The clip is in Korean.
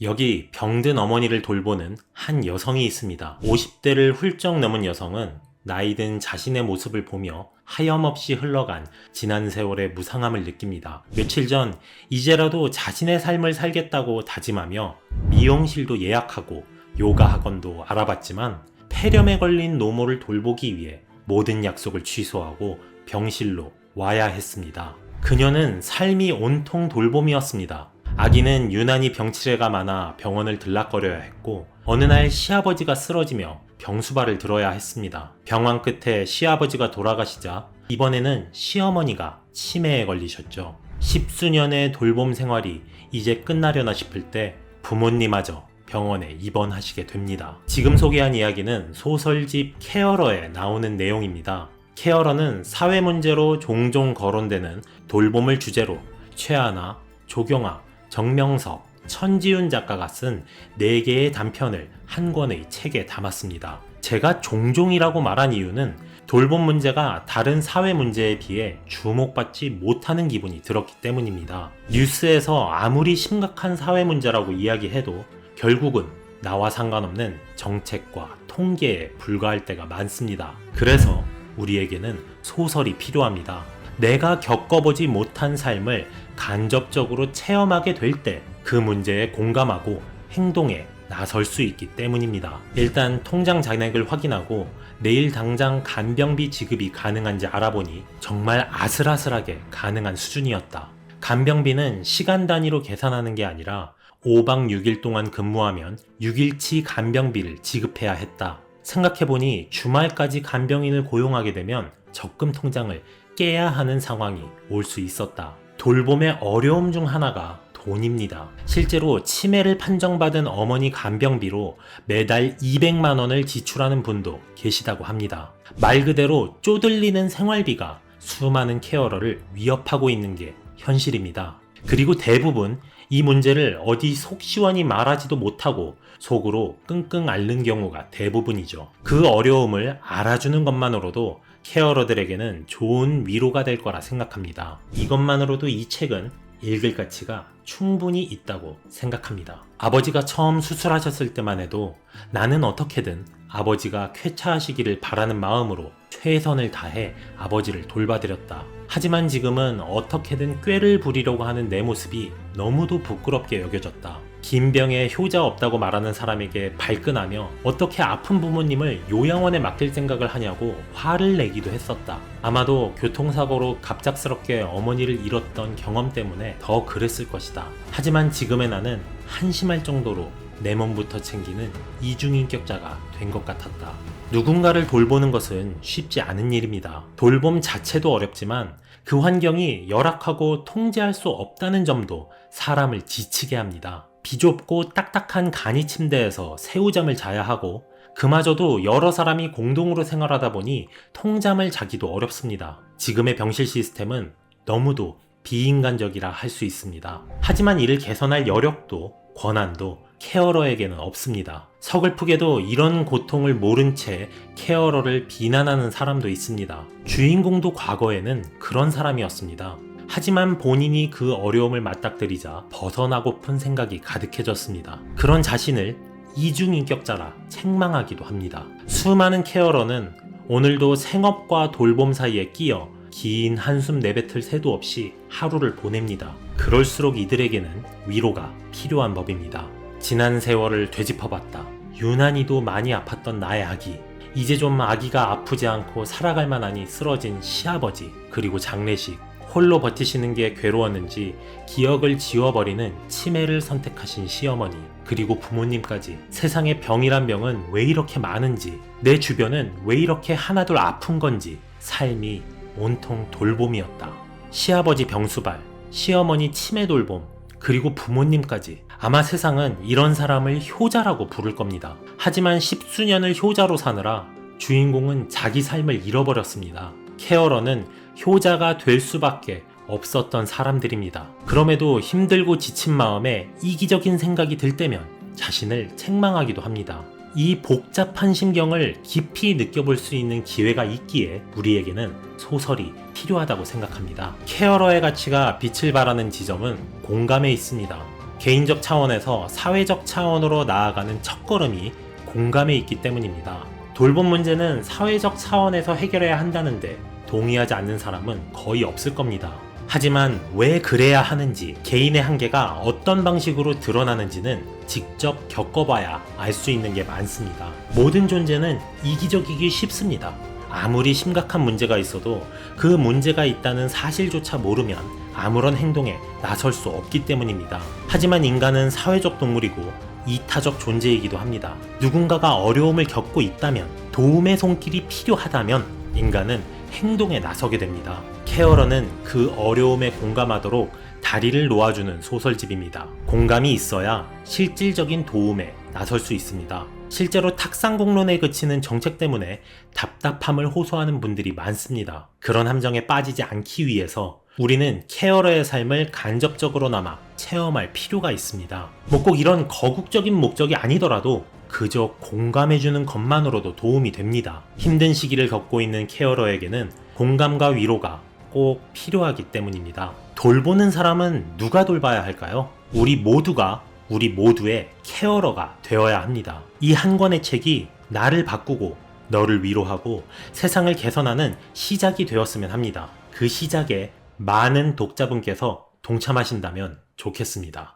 여기 병든 어머니를 돌보는 한 여성이 있습니다. 50대를 훌쩍 넘은 여성은 나이든 자신의 모습을 보며 하염없이 흘러간 지난 세월의 무상함을 느낍니다. 며칠 전 이제라도 자신의 삶을 살겠다고 다짐하며 미용실도 예약하고 요가 학원도 알아봤지만 폐렴에 걸린 노모를 돌보기 위해 모든 약속을 취소하고 병실로 와야 했습니다. 그녀는 삶이 온통 돌봄이었습니다. 아기는 유난히 병치레가 많아 병원을 들락거려야 했고 어느 날 시아버지가 쓰러지며 병수발을 들어야 했습니다. 병원 끝에 시아버지가 돌아가시자 이번에는 시어머니가 치매에 걸리셨죠. 십수년의 돌봄 생활이 이제 끝나려나 싶을 때 부모님마저 병원에 입원하시게 됩니다. 지금 소개한 이야기는 소설집 케어러에 나오는 내용입니다. 케어러는 사회 문제로 종종 거론되는 돌봄을 주제로 최하나, 조경아, 정명섭, 천지윤 작가가 쓴 4개의 단편을 한 권의 책에 담았습니다. 제가 종종이라고 말한 이유는 돌봄 문제가 다른 사회 문제에 비해 주목받지 못하는 기분이 들었기 때문입니다. 뉴스에서 아무리 심각한 사회 문제라고 이야기해도 결국은 나와 상관없는 정책과 통계에 불과할 때가 많습니다. 그래서 우리에게는 소설이 필요합니다. 내가 겪어보지 못한 삶을 간접적으로 체험하게 될 때 그 문제에 공감하고 행동에 나설 수 있기 때문입니다. 일단 통장 잔액을 확인하고 내일 당장 간병비 지급이 가능한지 알아보니 정말 아슬아슬하게 가능한 수준이었다. 간병비는 시간 단위로 계산하는 게 아니라 5박 6일 동안 근무하면 6일치 간병비를 지급해야 했다. 생각해보니 주말까지 간병인을 고용하게 되면 적금 통장을 깨야 하는 상황이 올 수 있었다. 돌봄의 어려움 중 하나가 돈입니다. 실제로 치매를 판정받은 어머니 간병비로 매달 200만 원을 지출하는 분도 계시다고 합니다. 말 그대로 쪼들리는 생활비가 수많은 케어러를 위협하고 있는 게 현실입니다. 그리고 대부분 이 문제를 어디 속 시원히 말하지도 못하고 속으로 끙끙 앓는 경우가 대부분이죠. 그 어려움을 알아주는 것만으로도 케어러들에게는 좋은 위로가 될 거라 생각합니다. 이것만으로도 이 책은 읽을 가치가 충분히 있다고 생각합니다. 아버지가 처음 수술하셨을 때만 해도 나는 어떻게든 아버지가 쾌차하시기를 바라는 마음으로 최선을 다해 아버지를 돌봐드렸다. 하지만 지금은 어떻게든 꾀를 부리려고 하는 내 모습이 너무도 부끄럽게 여겨졌다. 긴 병에 효자 없다고 말하는 사람에게 발끈하며 어떻게 아픈 부모님을 요양원에 맡길 생각을 하냐고 화를 내기도 했었다. 아마도 교통사고로 갑작스럽게 어머니를 잃었던 경험 때문에 더 그랬을 것이다. 하지만 지금의 나는 한심할 정도로 내 몸부터 챙기는 이중인격자가 된 것 같았다. 누군가를 돌보는 것은 쉽지 않은 일입니다. 돌봄 자체도 어렵지만 그 환경이 열악하고 통제할 수 없다는 점도 사람을 지치게 합니다. 비좁고 딱딱한 간이 침대에서 새우잠을 자야 하고 그마저도 여러 사람이 공동으로 생활하다 보니 통잠을 자기도 어렵습니다. 지금의 병실 시스템은 너무도 비인간적이라 할 수 있습니다. 하지만 이를 개선할 여력도 권한도 케어러에게는 없습니다. 서글프게도 이런 고통을 모른 채 케어러를 비난하는 사람도 있습니다. 주인공도 과거에는 그런 사람이었습니다. 하지만 본인이 그 어려움을 맞닥뜨리자 벗어나고픈 생각이 가득해졌습니다. 그런 자신을 이중인격자라 책망하기도 합니다. 수많은 케어러는 오늘도 생업과 돌봄 사이에 끼어 긴 한숨 내뱉을 새도 없이 하루를 보냅니다. 그럴수록 이들에게는 위로가 필요한 법입니다. 지난 세월을 되짚어봤다. 유난히도 많이 아팠던 나의 아기. 이제 좀 아기가 아프지 않고 살아갈 만하니 쓰러진 시아버지, 그리고 장례식. 홀로 버티시는 게 괴로웠는지 기억을 지워버리는 치매를 선택하신 시어머니, 그리고 부모님까지. 세상에 병이란 병은 왜 이렇게 많은지, 내 주변은 왜 이렇게 하나둘 아픈 건지 삶이 온통 돌봄이었다. 시아버지 병수발, 시어머니 치매 돌봄, 그리고 부모님까지. 아마 세상은 이런 사람을 효자라고 부를 겁니다. 하지만 십수년을 효자로 사느라 주인공은 자기 삶을 잃어버렸습니다. 케어러는 효자가 될 수밖에 없었던 사람들입니다. 그럼에도 힘들고 지친 마음에 이기적인 생각이 들 때면 자신을 책망하기도 합니다. 이 복잡한 심경을 깊이 느껴볼 수 있는 기회가 있기에 우리에게는 소설이 필요하다고 생각합니다. 케어러의 가치가 빛을 발하는 지점은 공감에 있습니다. 개인적 차원에서 사회적 차원으로 나아가는 첫걸음이 공감에 있기 때문입니다. 돌봄 문제는 사회적 차원에서 해결해야 한다는데 동의하지 않는 사람은 거의 없을 겁니다. 하지만 왜 그래야 하는지, 개인의 한계가 어떤 방식으로 드러나는지는 직접 겪어봐야 알 수 있는 게 많습니다. 모든 존재는 이기적이기 쉽습니다. 아무리 심각한 문제가 있어도 그 문제가 있다는 사실조차 모르면 아무런 행동에 나설 수 없기 때문입니다. 하지만 인간은 사회적 동물이고 이타적 존재이기도 합니다. 누군가가 어려움을 겪고 있다면, 도움의 손길이 필요하다면 인간은 행동에 나서게 됩니다. 케어러는 그 어려움에 공감하도록 다리를 놓아주는 소설집입니다. 공감이 있어야 실질적인 도움에 나설 수 있습니다. 실제로 탁상공론에 그치는 정책 때문에 답답함을 호소하는 분들이 많습니다. 그런 함정에 빠지지 않기 위해서 우리는 케어러의 삶을 간접적으로나마 체험할 필요가 있습니다. 꼭 이런 거국적인 목적이 아니더라도 그저 공감해주는 것만으로도 도움이 됩니다. 힘든 시기를 겪고 있는 케어러에게는 공감과 위로가 꼭 필요하기 때문입니다. 돌보는 사람은 누가 돌봐야 할까요? 우리 모두가 우리 모두의 케어러가 되어야 합니다. 이 한 권의 책이 나를 바꾸고 너를 위로하고 세상을 개선하는 시작이 되었으면 합니다. 그 시작에 많은 독자분께서 동참하신다면 좋겠습니다.